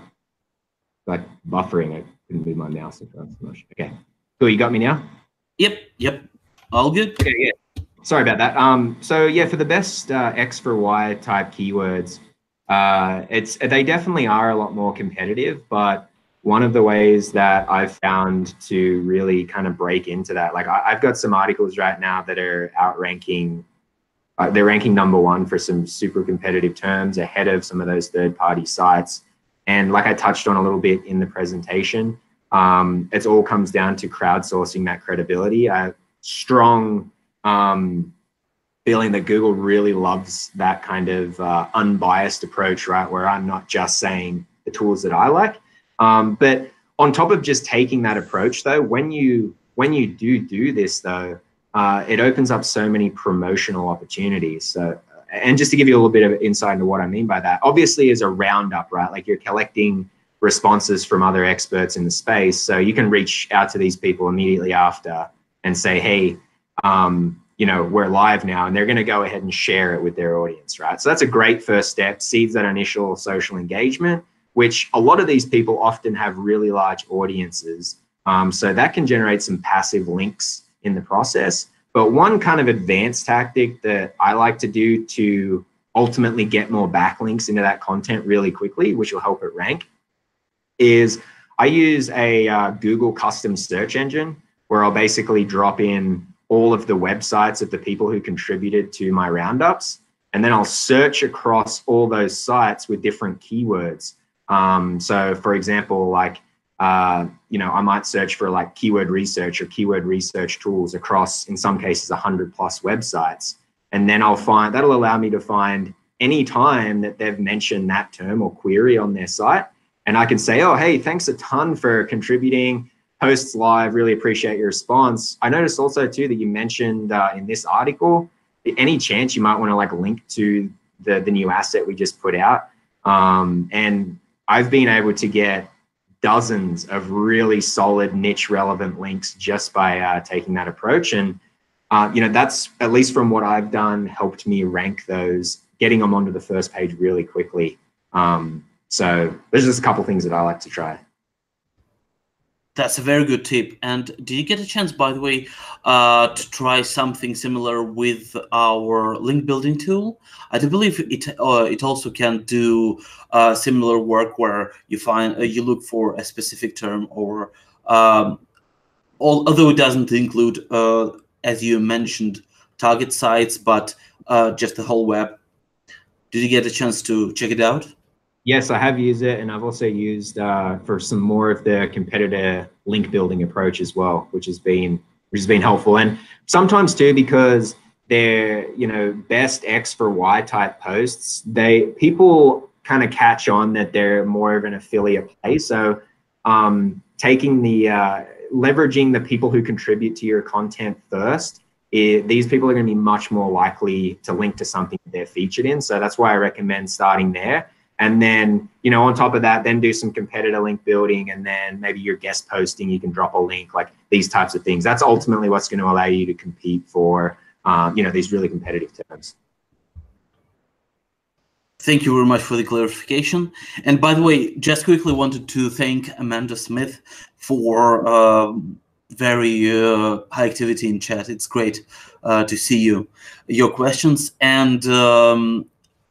like buffering. I couldn't move my mouse across. Okay, cool. You got me now. Yep. All good. Okay, yeah. Sorry about that. So yeah, for the best X for Y type keywords, they definitely are a lot more competitive. But one of the ways that I've found to really kind of break into that, like I've got some articles right now that are outranking. They're ranking #1 for some super competitive terms, ahead of some of those third-party sites. And like I touched on a little bit in the presentation, it all comes down to crowdsourcing that credibility. Strong feeling that Google really loves that kind of unbiased approach, right? Where I'm not just saying the tools that I like. But on top of just taking that approach, though, when you do this, though, it opens up so many promotional opportunities. So, and just to give you a little bit of insight into what I mean by that, obviously is a roundup, right? Like you're collecting responses from other experts in the space. So you can reach out to these people immediately after and say, hey, we're live now, and they're going to go ahead and share it with their audience, right? So that's a great first step, seeds that initial social engagement, which a lot of these people often have really large audiences. So that can generate some passive links in the process. But one kind of advanced tactic that I like to do to ultimately get more backlinks into that content really quickly, which will help it rank, is I use a Google custom search engine where I'll basically drop in all of the websites of the people who contributed to my roundups. And then I'll search across all those sites with different keywords. So for example, like, I might search for like keyword research or keyword research tools across, in some cases, 100+ websites. And then that'll allow me to find any time that they've mentioned that term or query on their site. And I can say, oh, hey, thanks a ton for contributing. Posts live, really appreciate your response. I noticed also too that you mentioned in this article, any chance you might want to like link to the new asset we just put out. And I've been able to get dozens of really solid niche relevant links just by taking that approach. And, that's, at least from what I've done, helped me rank those, getting them onto the first page really quickly. So there's just a couple things that I like to try. That's a very good tip. And did you get a chance, by the way, to try something similar with our link building tool? I do believe it also can do similar work where you look for a specific term, or although it doesn't include, as you mentioned, target sites, but just the whole web. Did you get a chance to check it out? Yes, I have used it, and I've also used for some more of the competitor link building approach as well, which has been helpful. And sometimes too, because they're best X for Y type posts, people kind of catch on that they're more of an affiliate play. So taking leveraging the people who contribute to your content first, these people are going to be much more likely to link to something that they're featured in. So that's why I recommend starting there. And then, you know, on top of that, then do some competitor link building, and then maybe your guest posting, you can drop a link, like these types of things. That's ultimately what's going to allow you to compete for, you know, these really competitive terms. Thank you very much for the clarification. And by the way, just quickly wanted to thank Amanda Smith for very high activity in chat. It's great to see your questions. And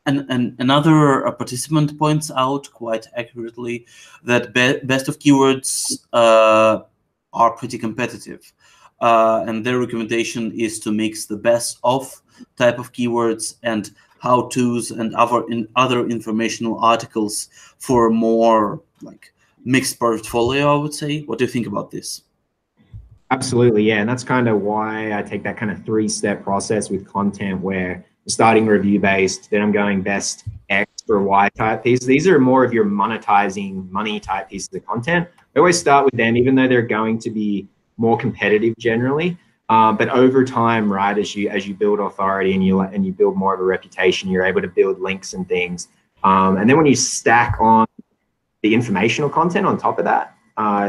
another participant points out quite accurately that best of keywords are pretty competitive. And their recommendation is to mix the best of type of keywords and how-tos and other informational articles for a more like mixed portfolio, I would say. What do you think about this? Absolutely, yeah. And that's kind of why I take that kind of 3-step process with content, where starting review-based, then I'm going best X for Y type pieces. These are more of your monetizing money type pieces of content. I always start with them, even though they're going to be more competitive generally. But over time, right, as you build authority and you build more of a reputation, you're able to build links and things. And then when you stack on the informational content on top of that,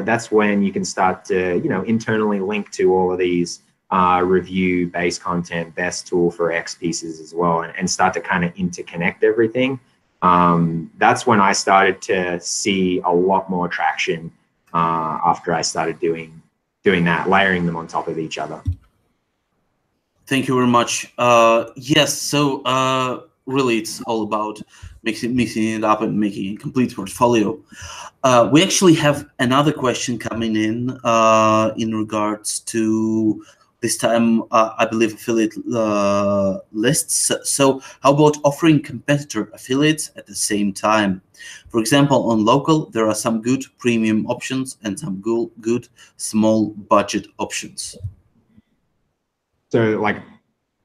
that's when you can start to, you know, internally link to all of these review-based content, best tool for X pieces as well, and start to kind of interconnect everything. That's when I started to see a lot more traction after I started doing that, layering them on top of each other. Thank you very much. Yes, so really it's all about mixing it up and making a complete portfolio. We actually have another question coming in regards to this time, I believe, affiliate lists. So how about offering competitor affiliates at the same time? For example, on local, there are some good premium options and some good small budget options. So, like,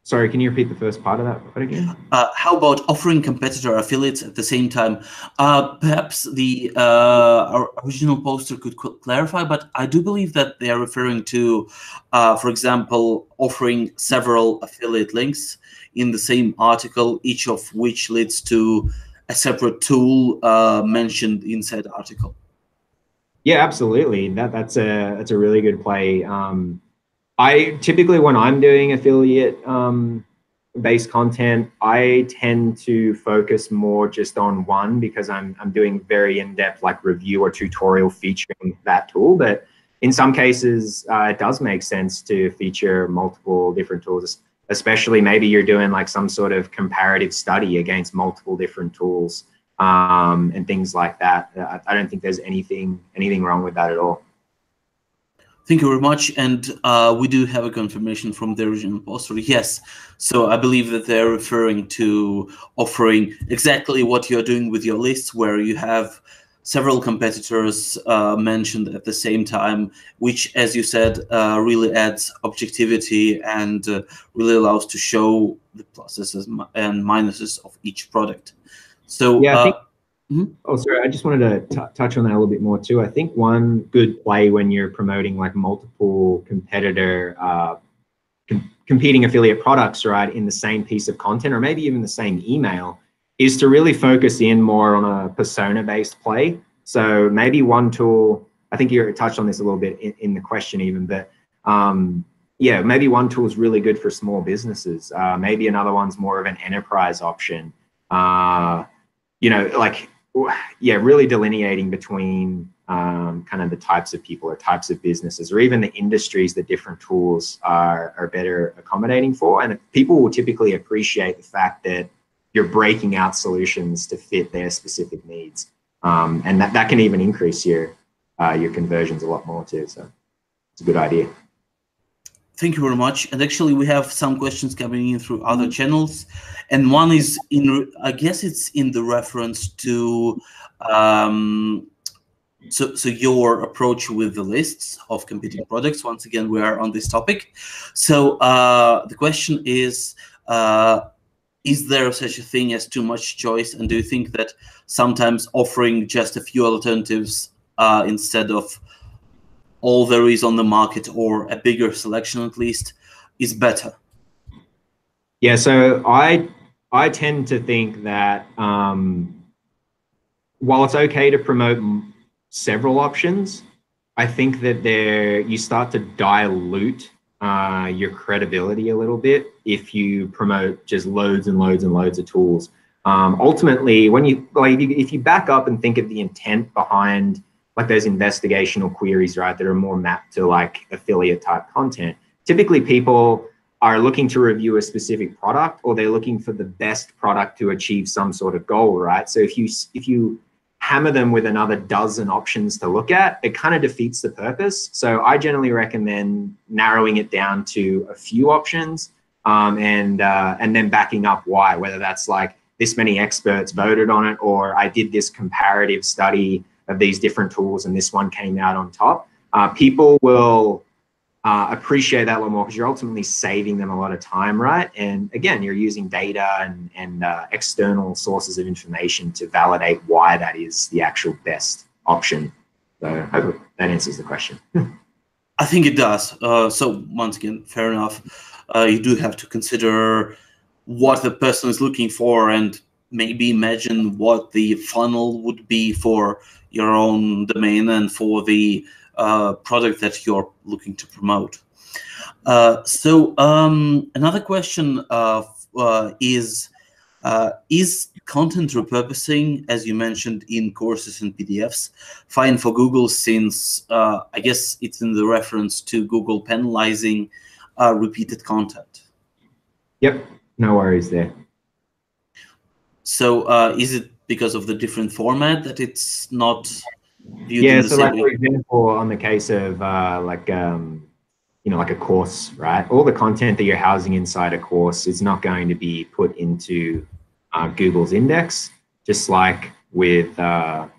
sorry, can you repeat the first part of that again? How about offering competitor affiliates at the same time? Perhaps our original poster could clarify, but I do believe that they are referring to, for example, offering several affiliate links in the same article, each of which leads to a separate tool mentioned inside the article. Yeah, absolutely. That's a really good play. I typically, when I'm doing affiliate based content, I tend to focus more just on one, because I'm doing very in-depth like review or tutorial featuring that tool. But in some cases, it does make sense to feature multiple different tools, especially maybe you're doing like some sort of comparative study against multiple different tools and things like that. I don't think there's anything wrong with that at all. Thank you very much. And we do have a confirmation from the original poster. Yes. So I believe that they're referring to offering exactly what you're doing with your lists, where you have several competitors mentioned at the same time, which, as you said, really adds objectivity and really allows to show the pluses and minuses of each product. So yeah, I think oh, sorry, I just wanted to touch on that a little bit more too. I think one good play when you're promoting like multiple competitor competing affiliate products, right, in the same piece of content, or maybe even the same email, is to really focus in more on a persona-based play. So maybe one tool, I think you touched on this a little bit in the question even, but yeah, maybe one tool is really good for small businesses. Maybe another one's more of an enterprise option. You know, like, yeah, really delineating between kind of the types of people or types of businesses, or even the industries that different tools are better accommodating for. And people will typically appreciate the fact that you're breaking out solutions to fit their specific needs. And that can even increase your conversions a lot more too. So it's a good idea. Thank you very much. And actually, we have some questions coming in through other channels. And one is I guess it's in the reference to, so your approach with the lists of competing products. Once again, we are on this topic. So the question is there such a thing as too much choice? And do you think that sometimes offering just a few alternatives instead of all there is on the market, or a bigger selection at least, is better? Yeah, so I tend to think that while it's okay to promote several options, I think that you start to dilute your credibility a little bit if you promote just loads and loads and loads of tools. Ultimately, when you if you back up and think of the intent behind like those investigational queries, right, that are more mapped to like affiliate type content, typically people are looking to review a specific product, or they're looking for the best product to achieve some sort of goal, right? So if you hammer them with another dozen options to look at, it kind of defeats the purpose. So I generally recommend narrowing it down to a few options, and then backing up why, whether that's like this many experts voted on it, or I did this comparative study of these different tools and this one came out on top. People will appreciate that a lot more because you're ultimately saving them a lot of time, right? And again, you're using data and external sources of information to validate why that is the actual best option. So I hope that answers the question. I think it does. So once again, fair enough. You do have to consider what the person is looking for and maybe imagine what the funnel would be for your own domain and for the product that you're looking to promote. So another question is content repurposing, as you mentioned, in courses and PDFs, fine for Google, since I guess it's in the reference to Google penalizing repeated content? Yep, no worries there. So is it because of the different format that it's not viewed Yeah, in the so same like, way? for example, on the case of like a course, right? All the content that you're housing inside a course is not going to be put into Google's index, just like with like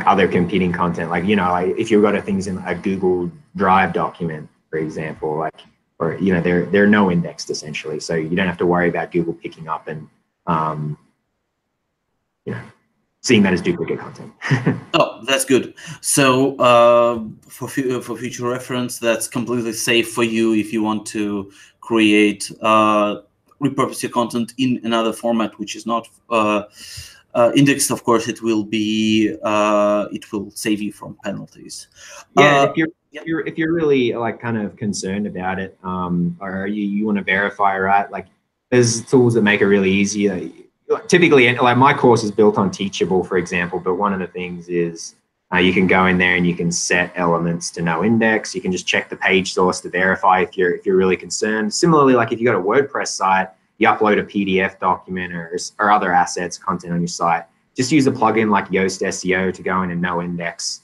other competing content. Like, like if you've got things in a Google Drive document, for example, like, or they're no indexed essentially, so you don't have to worry about Google picking up and seeing that as duplicate content. Oh, that's good. So for future reference, that's completely safe for you if you want to create repurpose your content in another format which is not indexed. Of course, it will save you from penalties. Yeah, and if you're really like kind of concerned about it, or you want to verify, right? Like, there's tools that make it really easy. Typically, like my course is built on Teachable, for example, but one of the things is you can go in there and you can set elements to no index. You can just check the page source to verify if you're really concerned. Similarly, like if you got a WordPress site, you upload a PDF document or other assets, content on your site. Just use a plugin like Yoast SEO to go in and no index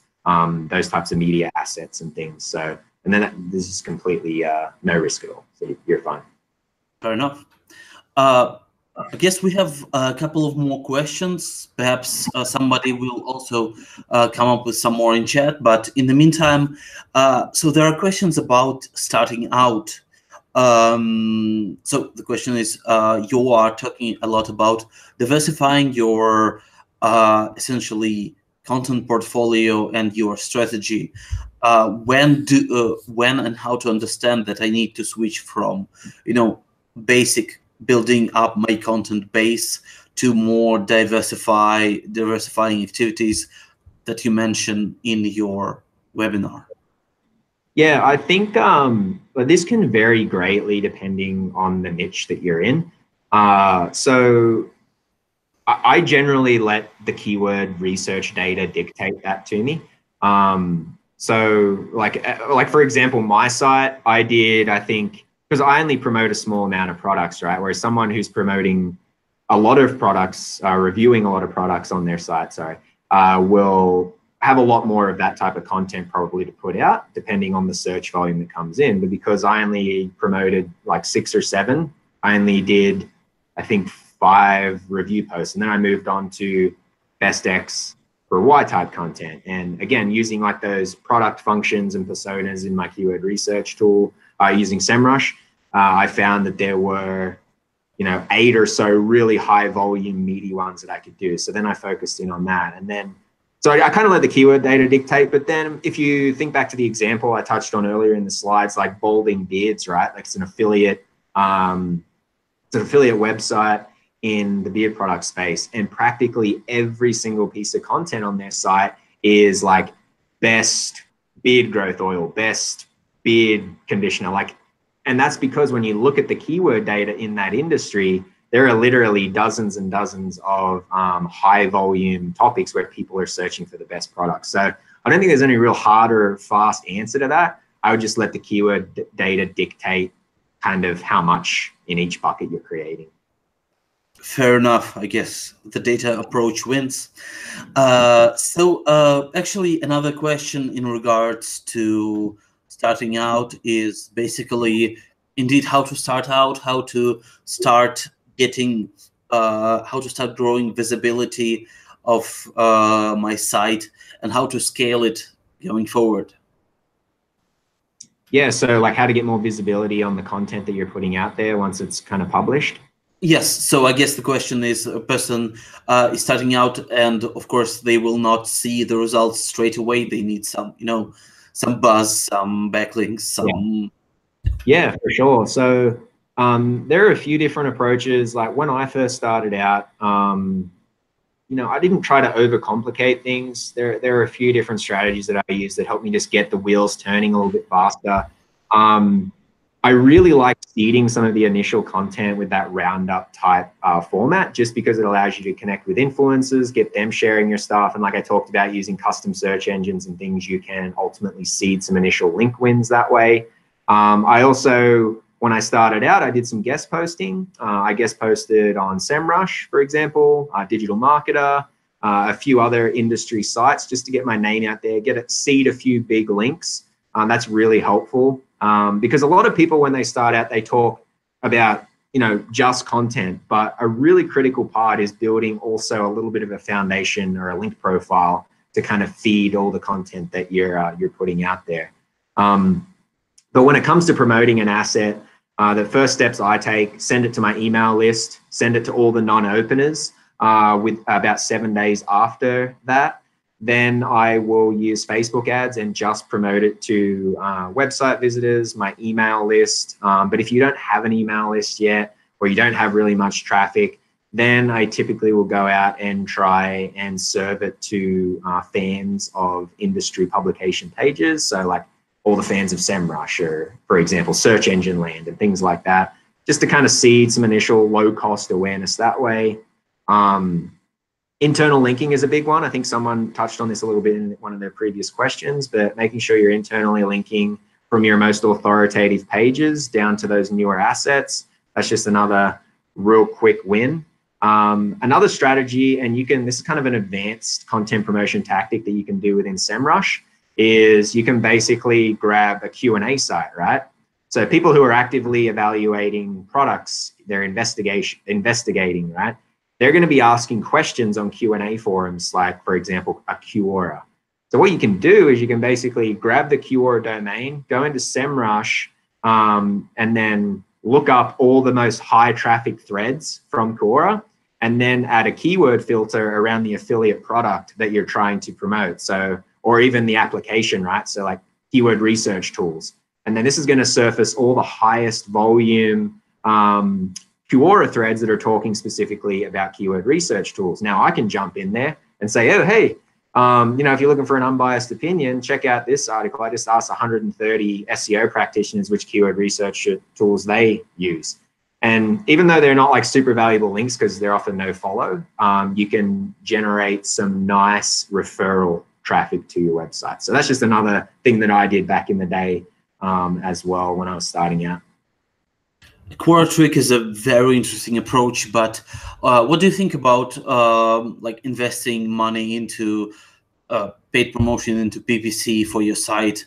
those types of media assets and things. So, and then this is completely no risk at all. So you're fine. Fair enough. I guess we have a couple of more questions. Perhaps somebody will also come up with some more in chat. But in the meantime, so there are questions about starting out. So the question is, you are talking a lot about diversifying your essentially content portfolio and your strategy. When and how to understand that I need to switch from, basic building up my content base to more diversifying activities that you mentioned in your webinar? Yeah, I think this can vary greatly depending on the niche that you're in. So I generally let the keyword research data dictate that to me. So like for example, my site, I think, because I only promote a small amount of products, right? Whereas someone who's promoting a lot of products, reviewing a lot of products on their site, will have a lot more of that type of content probably to put out, depending on the search volume that comes in. But because I only promoted like 6 or 7, I only did, I think, 5 review posts. And then I moved on to best X for Y type content. And again, using like those product functions and personas in my keyword research tool, using Semrush, I found that there were 8 or so really high volume meaty ones that I could do. So then I focused in on that. And then, so I kind of let the keyword data dictate. But then if you think back to the example I touched on earlier in the slides, like Balding Beards, right? Like it's an affiliate website. in the beard product space, and practically every single piece of content on their site is like best beard growth oil, best beard conditioner. Like, and that's because when you look at the keyword data in that industry, there are literally dozens and dozens of high volume topics where people are searching for the best products. So I don't think there's any real hard or fast answer to that. I would just let the keyword data dictate kind of how much in each bucket you're creating. Fair enough. I guess the data approach wins. Actually, another question in regards to starting out is basically indeed how to start out, how to start getting, how to start growing visibility of my site, and how to scale it going forward. Yeah, so like how to get more visibility on the content that you're putting out there once it's kind of published. Yes, so I guess the question is, a person is starting out, and of course they will not see the results straight away. They need some, some buzz, some backlinks, some. Yeah, for sure. So there are a few different approaches. Like when I first started out, I didn't try to overcomplicate things. There are a few different strategies that I use that help me just get the wheels turning a little bit faster. I really like seeding some of the initial content with that roundup type format, just because it allows you to connect with influencers, get them sharing your stuff. And like I talked about, using custom search engines and things, you can ultimately seed some initial link wins that way. I also, when I started out, I did some guest posting. I guest posted on Semrush, for example, Digital Marketer, a few other industry sites, just to get my name out there, seed a few big links. That's really helpful. Because a lot of people, when they start out, they talk about, just content, but a really critical part is building also a little bit of a foundation or a link profile to kind of feed all the content that you're putting out there. But when it comes to promoting an asset, the first steps I take: send it to my email list, send it to all the non-openers with about 7 days after that. Then I will use Facebook ads and just promote it to website visitors, my email list. But if you don't have an email list yet, or you don't have really much traffic, then I typically will go out and try and serve it to fans of industry publication pages. So like all the fans of Semrush, or for example, Search Engine Land and things like that, just to kind of seed some initial low cost awareness that way. Internal linking is a big one. I think someone touched on this a little bit in one of their previous questions, but making sure you're internally linking from your most authoritative pages down to those newer assets. That's just another real quick win. Another strategy, and this is kind of an advanced content promotion tactic that you can do within Semrush, is you can basically grab a Q&A site, right? So people who are actively evaluating products, they're investigating, right? They're going to be asking questions on Q&A forums, like, for example, a Quora. So what you can do is you can basically grab the Quora domain, go into Semrush, and then look up all the most high traffic threads from Quora, and then add a keyword filter around the affiliate product that you're trying to promote. So, or even the application, right? So like keyword research tools. And then this is going to surface all the highest volume Quora threads that are talking specifically about keyword research tools. Now I can jump in there and say, oh, hey, if you're looking for an unbiased opinion, check out this article. I just asked 130 SEO practitioners which keyword research tools they use. And even though they're not like super valuable links because they're often no follow, you can generate some nice referral traffic to your website. So that's just another thing that I did back in the day as well when I was starting out. Quora trick is a very interesting approach, but what do you think about like investing money into paid promotion, into PPC for your site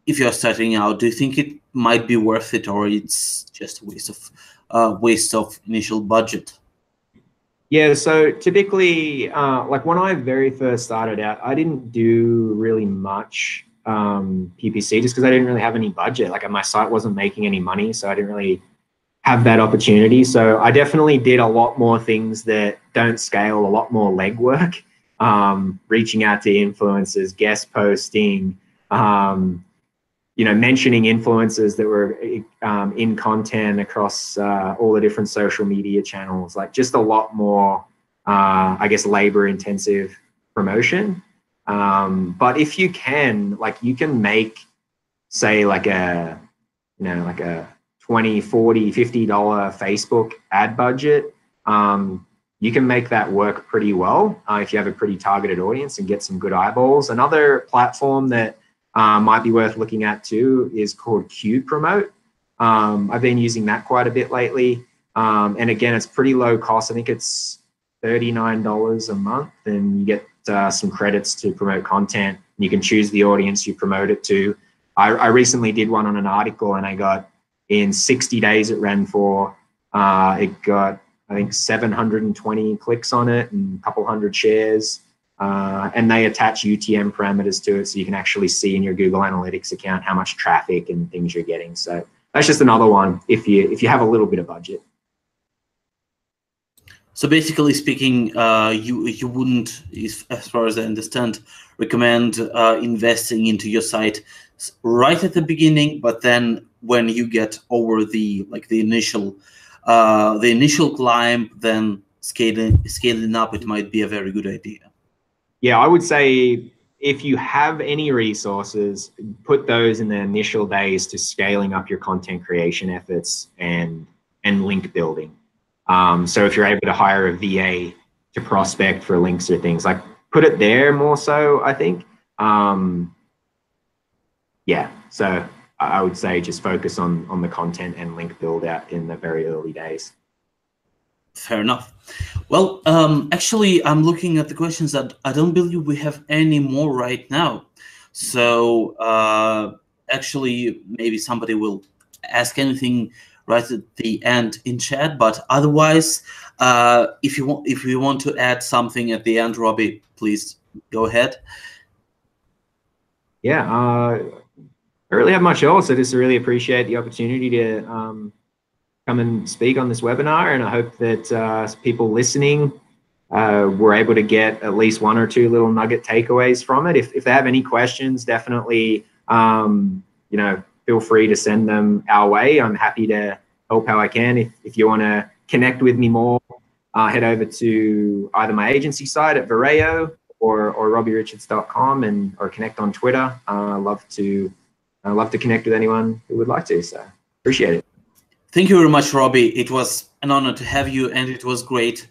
if you're starting out? Do you think it might be worth it, or it's just a waste of initial budget? Yeah, so typically, like when I very first started out, I didn't do really much PPC just because I didn't really have any budget. Like my site wasn't making any money, so I didn't really have that opportunity. So I definitely did a lot more things that don't scale, a lot more legwork, reaching out to influencers, guest posting, mentioning influencers that were in content across all the different social media channels, like just a lot more, I guess, labor intensive promotion. But if you can, like, you can make, say, like a 20, 40, $50 Facebook ad budget. You can make that work pretty well if you have a pretty targeted audience and get some good eyeballs. Another platform that might be worth looking at too is called Q Promote. I've been using that quite a bit lately. And again, it's pretty low cost. I think it's $39 a month, and you get some credits to promote content. You can choose the audience you promote it to. I recently did one on an article, and I got, in 60 days it ran for, it got, I think, 720 clicks on it and a couple hundred shares. And they attach UTM parameters to it, so you can actually see in your Google Analytics account how much traffic and things you're getting. So that's just another one if you have a little bit of budget. So basically speaking, you wouldn't, as far as I understand, recommend investing into your site right at the beginning, but then when you get over the initial climb, then scaling up, it might be a very good idea. Yeah, I would say if you have any resources, put those in the initial days to scaling up your content creation efforts and link building. So if you're able to hire a VA to prospect for links or things, like, put it there more so, I think. Yeah, so I would say just focus on the content and link build out in the very early days. Fair enough. Well, actually, I'm looking at the questions that I don't believe we have any more right now. So actually, maybe somebody will ask anything right at the end in chat. But otherwise, if you want to add something at the end, Robbie, please go ahead. Yeah, I don't really have much else. I just really appreciate the opportunity to come and speak on this webinar, and I hope that people listening were able to get at least one or two little nugget takeaways from it. If they have any questions, definitely feel free to send them our way. I'm happy to help how I can. If you want to connect with me more, head over to either my agency site at Vireo or robbierichards.com or connect on Twitter. I love to connect with anyone who would like to. So appreciate it. Thank you very much, Robbie. It was an honor to have you, and it was great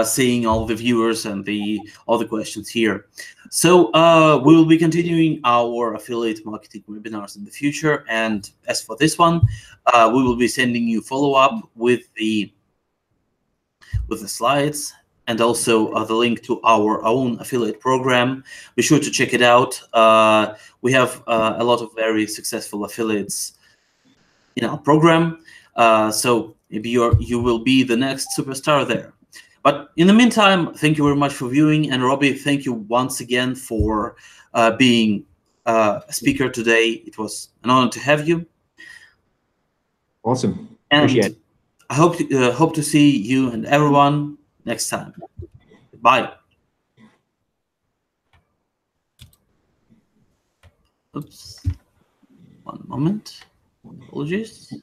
seeing all the viewers and all the questions here. So we will be continuing our affiliate marketing webinars in the future. And as for this one, we will be sending you follow-up with the slides and also the link to our own affiliate program. Be sure to check it out. We have a lot of very successful affiliates in our program. So maybe you will be the next superstar there. But in the meantime, thank you very much for viewing. And Robbie, thank you once again for being a speaker today. It was an honor to have you. Awesome. And appreciate it. I hope to see you and everyone next time. Bye. Oops. One moment. Apologies.